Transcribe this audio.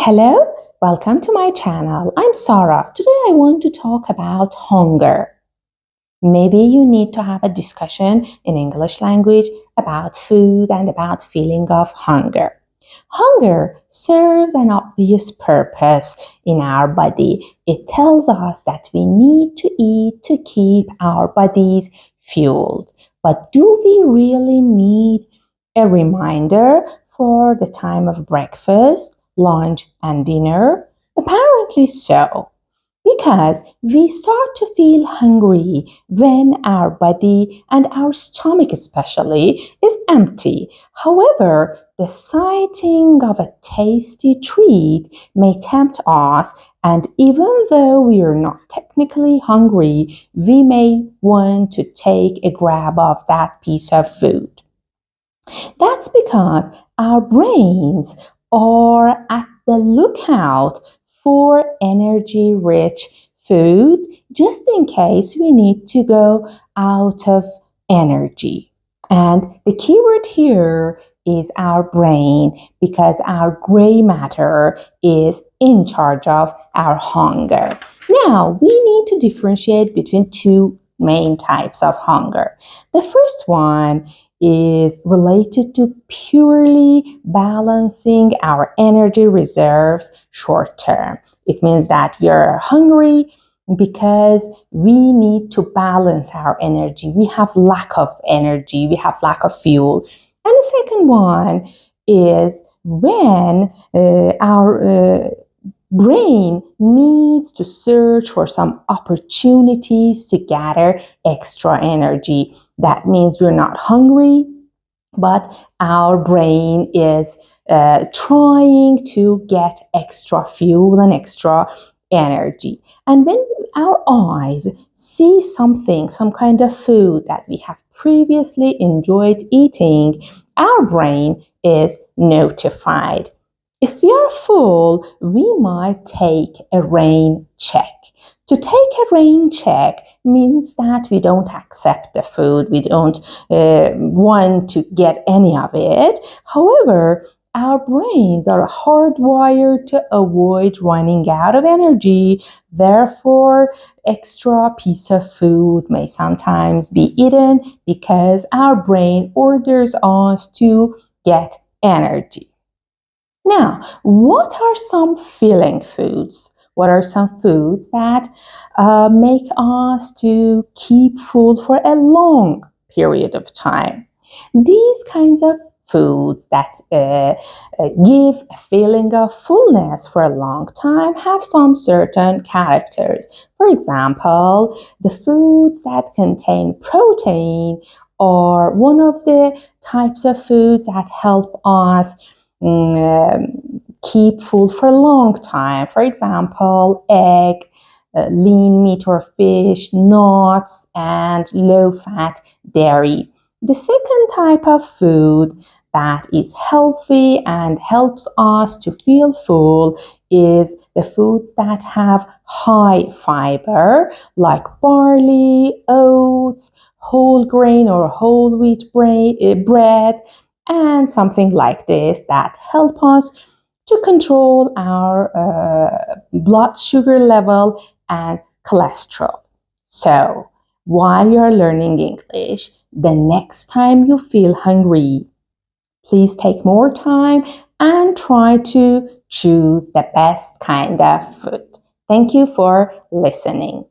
Hello, welcome to my channel. I'm Sarah. Today I want to talk about hunger. Maybe you need to have a discussion in English language about food and about feeling of hunger. Hunger serves an obvious purpose in our body. It tells us that we need to eat to keep our bodies fueled. But do we really need a reminder for the time of breakfast, lunch, and dinner? Apparently so. Because we start to feel hungry when our body and our stomach, especially, is empty. However, the sighting of a tasty treat may tempt us, and even though we are not technically hungry, we may want to take a grab of that piece of food. That's because our brains are at the lookout for energy rich food just in case we need to go out of energy. And the keyword here is our brain because our gray matter is in charge of our hunger. Now, we need to differentiate between two main types of hunger. The first one is related to purely balancing our energy reserves short term. It means that we are hungry because we need to balance our energy. We have lack of energy, we have lack of fuel. And the second one is when our brain needs to search for some opportunities to gather extra energy. That means we're not hungry, but our brain is trying to get extra fuel and extra energy. And when our eyes see something, some kind of food that we have previously enjoyed eating, our brain is notified. If we are full, we might take a rain check. To take a rain check means that we don't accept the food, we don't want to get any of it. However, our brains are hardwired to avoid running out of energy. Therefore, extra piece of food may sometimes be eaten because our brain orders us to get energy. Now, what are some filling foods? What are some foods that make us to keep full for a long period of time? These kinds of foods that give a feeling of fullness for a long time have some certain characters. For example, the foods that contain protein are one of the types of foods that help us keep full for a long time. For example, egg, lean meat or fish, nuts, and low-fat dairy. The second type of food that is healthy and helps us to feel full is the foods that have high fiber, like barley, oats, whole grain or whole wheat bread, and something like this that help us to control our blood sugar level and cholesterol. So, while you're learning English, the next time you feel hungry, please take more time and try to choose the best kind of food. Thank you for listening.